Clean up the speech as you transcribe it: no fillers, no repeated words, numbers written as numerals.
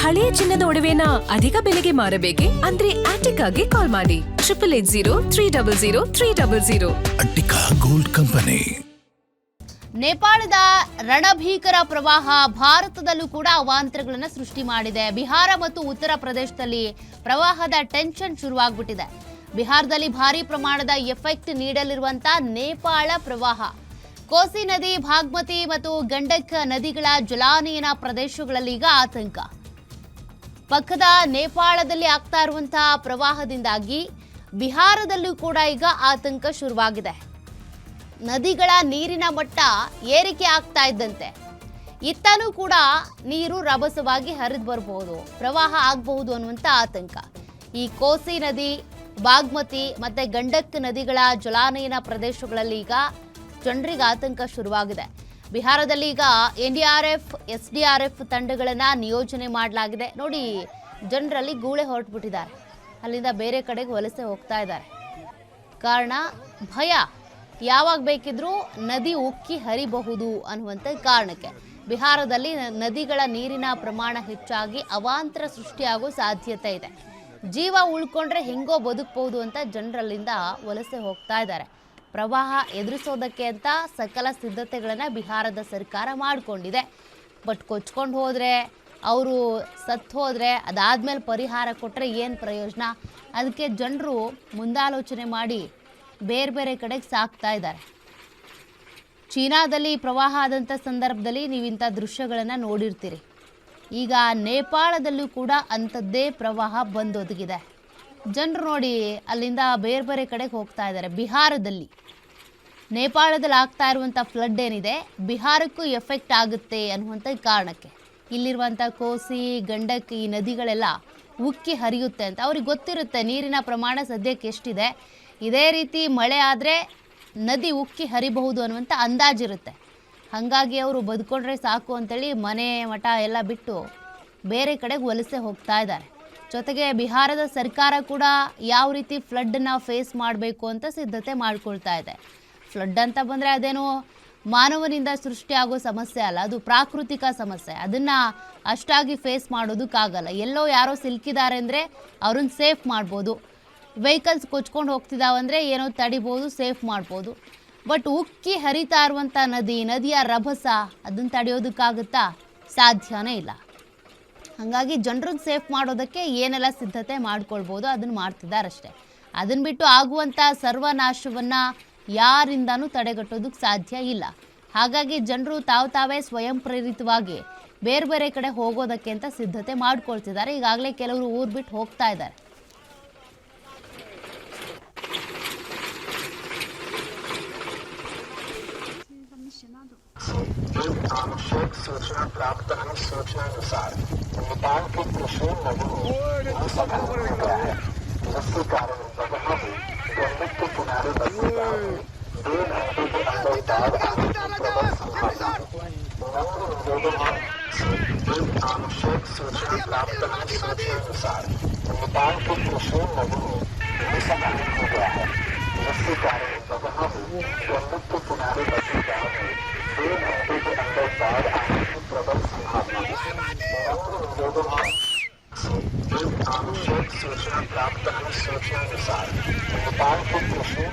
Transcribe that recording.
ಹಳೆಯ ಚಿನ್ನದ ಒಡವೆನ ಅಧಿಕ ಬೆಲೆಗೆ ಮಾರಬೇಕೆ? ಅಂದ್ರೆ ಆಟಿಕಾಗೆ ಕಾಲ್ ಮಾಡಿ 8880 ಅಟ್ಟಿಕಾ ಗೋಲ್ಡ್ ಕಂಪನಿ. ನೇಪಾಳದ ರಣಭೀಕರ ಪ್ರವಾಹ ಭಾರತದಲ್ಲೂ ಕೂಡ ಅವಾಂತರಗಳನ್ನು ಸೃಷ್ಟಿ ಮಾಡಿದೆ. ಬಿಹಾರ ಮತ್ತು ಉತ್ತರ ಪ್ರದೇಶದಲ್ಲಿ ಪ್ರವಾಹದ ಟೆನ್ಷನ್ ಶುರುವಾಗ್ಬಿಟ್ಟಿದೆ. ಬಿಹಾರದಲ್ಲಿ ಭಾರಿ ಪ್ರಮಾಣದ ಎಫೆಕ್ಟ್ ನೀಡಲಿರುವಂತಹ ನೇಪಾಳ ಪ್ರವಾಹ, ಕೋಸಿ ನದಿ, ಭಾಗ್ಮತಿ ಮತ್ತು ಗಂಡಕ್ ನದಿಗಳ ಜಲಾನಯನ ಪ್ರದೇಶಗಳಲ್ಲಿ ಈಗ ಆತಂಕ. ಪಕ್ಕದ ನೇಪಾಳದಲ್ಲಿ ಆಗ್ತಾ ಇರುವಂತಹ ಪ್ರವಾಹದಿಂದಾಗಿ ಬಿಹಾರದಲ್ಲೂ ಕೂಡ ಈಗ ಆತಂಕ ಶುರುವಾಗಿದೆ. ನದಿಗಳ ನೀರಿನ ಮಟ್ಟ ಏರಿಕೆ ಆಗ್ತಾ ಇದ್ದಂತೆ ಇತ್ತನೂ ಕೂಡ ನೀರು ರಭಸವಾಗಿ ಹರಿದು ಬರಬಹುದು, ಪ್ರವಾಹ ಆಗಬಹುದು ಅನ್ನುವಂಥ ಆತಂಕ. ಈ ಕೋಸಿ ನದಿ, ಬಾಗ್ಮತಿ ಮತ್ತೆ ಗಂಡಕ್ ನದಿಗಳ ಜಲಾನಯನ ಪ್ರದೇಶಗಳಲ್ಲಿ ಈಗ ಜನರಿಗೆ ಆತಂಕ ಶುರುವಾಗಿದೆ. ಬಿಹಾರದಲ್ಲಿ ಈಗ NDRF, SDRF ತಂಡಗಳನ್ನ ನಿಯೋಜನೆ ಮಾಡಲಾಗಿದೆ. ನೋಡಿ, ಜನರಲ್ಲಿ ಗೂಳೆ ಹೊರಟುಬಿಟ್ಟಿದ್ದಾರೆ, ಅಲ್ಲಿಂದ ಬೇರೆ ಕಡೆಗೆ ವಲಸೆ ಹೋಗ್ತಾ ಇದ್ದಾರೆ. ಕಾರಣ ಭಯ, ಯಾವಾಗ ಬೇಕಿದ್ರೂ ನದಿ ಉಕ್ಕಿ ಹರಿಬಹುದು ಅನ್ನುವಂಥ ಕಾರಣಕ್ಕೆ ಬಿಹಾರದಲ್ಲಿ ನದಿಗಳ ನೀರಿನ ಪ್ರಮಾಣ ಹೆಚ್ಚಾಗಿ ಅವಾಂತರ ಸೃಷ್ಟಿಯಾಗೋ ಸಾಧ್ಯತೆ ಇದೆ. ಜೀವ ಉಳ್ಕೊಂಡ್ರೆ ಹೆಂಗೋ ಬದುಕಬಹುದು ಅಂತ ಜನರಲ್ಲಿಂದ ವಲಸೆ ಹೋಗ್ತಾ ಇದ್ದಾರೆ. ಪ್ರವಾಹ ಎದುರಿಸೋದಕ್ಕೆ ಅಂತ ಸಕಲ ಸಿದ್ಧತೆಗಳನ್ನು ಬಿಹಾರದ ಸರ್ಕಾರ ಮಾಡಿಕೊಂಡಿದೆ. ಬಟ್ ಕೊಚ್ಕೊಂಡು ಹೋದರೆ, ಅವರು ಸತ್ತು ಹೋದರೆ, ಅದಾದಮೇಲೆ ಪರಿಹಾರ ಕೊಟ್ಟರೆ ಏನು ಪ್ರಯೋಜನ? ಅದಕ್ಕೆ ಜನರು ಮುಂದಾಲೋಚನೆ ಮಾಡಿ ಬೇರೆ ಬೇರೆ ಕಡೆಗೆ ಸಾಕ್ತಾ ಇದ್ದಾರೆ. ಚೀನಾದಲ್ಲಿ ಪ್ರವಾಹ ಆದಂಥ ಸಂದರ್ಭದಲ್ಲಿ ನೀವು ಇಂಥ ದೃಶ್ಯಗಳನ್ನು ನೋಡಿರ್ತೀರಿ. ಈಗ ನೇಪಾಳದಲ್ಲೂ ಕೂಡ ಅಂಥದ್ದೇ ಪ್ರವಾಹ ಬಂದೊದಗಿದೆ. ಜನರು ನೋಡಿ ಅಲ್ಲಿಂದ ಬೇರೆ ಬೇರೆ ಕಡೆಗೆ ಹೋಗ್ತಾ ಇದ್ದಾರೆ. ಬಿಹಾರದಲ್ಲಿ, ನೇಪಾಳದಲ್ಲಿ ಆಗ್ತಾ ಇರುವಂಥ ಫ್ಲಡ್ ಏನಿದೆ ಬಿಹಾರಕ್ಕೂ ಎಫೆಕ್ಟ್ ಆಗುತ್ತೆ ಅನ್ನುವಂಥ ಕಾರಣಕ್ಕೆ ಇಲ್ಲಿರುವಂಥ ಕೋಸಿ, ಗಂಡಕ್ ಈ ನದಿಗಳೆಲ್ಲ ಉಕ್ಕಿ ಹರಿಯುತ್ತೆ ಅಂತ ಅವ್ರಿಗೆ ಗೊತ್ತಿರುತ್ತೆ. ನೀರಿನ ಪ್ರಮಾಣ ಸದ್ಯಕ್ಕೆ ಎಷ್ಟಿದೆ, ಇದೇ ರೀತಿ ಮಳೆ ಆದರೆ ನದಿ ಉಕ್ಕಿ ಹರಿಬಹುದು ಅನ್ನುವಂಥ ಅಂದಾಜಿರುತ್ತೆ. ಹಾಗಾಗಿ ಅವರು ಬದುಕೊಂಡ್ರೆ ಸಾಕು ಅಂತೇಳಿ ಮನೆ ಮಠ ಎಲ್ಲ ಬಿಟ್ಟು ಬೇರೆ ಕಡೆಗೆ ವಲಸೆ ಹೋಗ್ತಾ ಇದ್ದಾರೆ. ಜೊತೆಗೆ ಬಿಹಾರದ ಸರ್ಕಾರ ಕೂಡ ಯಾವ ರೀತಿ ಫ್ಲಡ್ನ ಫೇಸ್ ಮಾಡಬೇಕು ಅಂತ ಸಿದ್ಧತೆ ಮಾಡ್ಕೊಳ್ತಾ ಇದೆ. ಫ್ಲಡ್ ಅಂತ ಬಂದರೆ ಅದೇನೋ ಮಾನವನಿಂದ ಸೃಷ್ಟಿಯಾಗೋ ಸಮಸ್ಯೆ ಅಲ್ಲ, ಅದು ಪ್ರಾಕೃತಿಕ ಸಮಸ್ಯೆ. ಅದನ್ನು ಅಷ್ಟಾಗಿ ಫೇಸ್ ಮಾಡೋದಕ್ಕಾಗಲ್ಲ. ಎಲ್ಲೋ ಯಾರೋ ಸಿಲುಕಿದ್ದಾರೆ ಅಂದರೆ ಅವ್ರನ್ನ ಸೇಫ್ ಮಾಡ್ಬೋದು. ವೆಹಿಕಲ್ಸ್ ಕೊಚ್ಕೊಂಡು ಹೋಗ್ತಿದ್ದಾವಂದರೆ ಏನೋ ತಡಿಬೋದು, ಸೇಫ್ ಮಾಡ್ಬೋದು. ಬಟ್ ಉಕ್ಕಿ ಹರಿತಾ ಇರುವಂಥ ನದಿಯ ರಭಸ ಅದನ್ನು ತಡೆಯೋದಕ್ಕಾಗುತ್ತಾ? ಸಾಧ್ಯನೇ ಇಲ್ಲ. ಹಾಗಾಗಿ ಜನರನ್ನ ಸೇಫ್ ಮಾಡೋದಕ್ಕೆ ಏನೆಲ್ಲ ಸಿದ್ಧತೆ ಮಾಡ್ಕೊಳ್ಬೋದು ಅದನ್ನು ಮಾಡ್ತಿದ್ದಾರಷ್ಟೇ. ಅದನ್ನು ಬಿಟ್ಟು ಆಗುವಂಥ ಸರ್ವನಾಶವನ್ನು ಯಾರಿಂದನೂ ತಡೆಗಟ್ಟೋದಕ್ಕೆ ಸಾಧ್ಯ ಇಲ್ಲ. ಹಾಗಾಗಿ ಜನರು ತಾವೇ ಸ್ವಯಂ ಪ್ರೇರಿತವಾಗಿ ಬೇರೆ ಬೇರೆ ಕಡೆ ಹೋಗೋದಕ್ಕೆ ಅಂತ ಸಿದ್ಧತೆ ಮಾಡ್ಕೊಳ್ತಿದ್ದಾರೆ. ಈಗಾಗಲೇ ಕೆಲವರು ಊರು ಬಿಟ್ಟು ಹೋಗ್ತಾ ಇದ್ದಾರೆ. आवश्यक सूचना प्राप्त सूचनानुसार नेपाल के त्रिशूल नदी में भूस्खलन हो गया है, जिसके कारण गंडक के किनारे बसे गांव में 2 घंटे के अंदर बाढ़ आने की प्रबल संभावना है। आवश्यक सूचना प्राप्त सूचनानुसार नेपाल के त्रिशूल नदी में भूस्खलन हो गया है, जिसके कारण गंडक के किनारे बसे गांव में 2 घंटे के अंदर बाढ़ आने की प्रबल संभावना है। आवश्यक सूचना प्राप्त सूचनानुसार नेपाल के त्रिशूल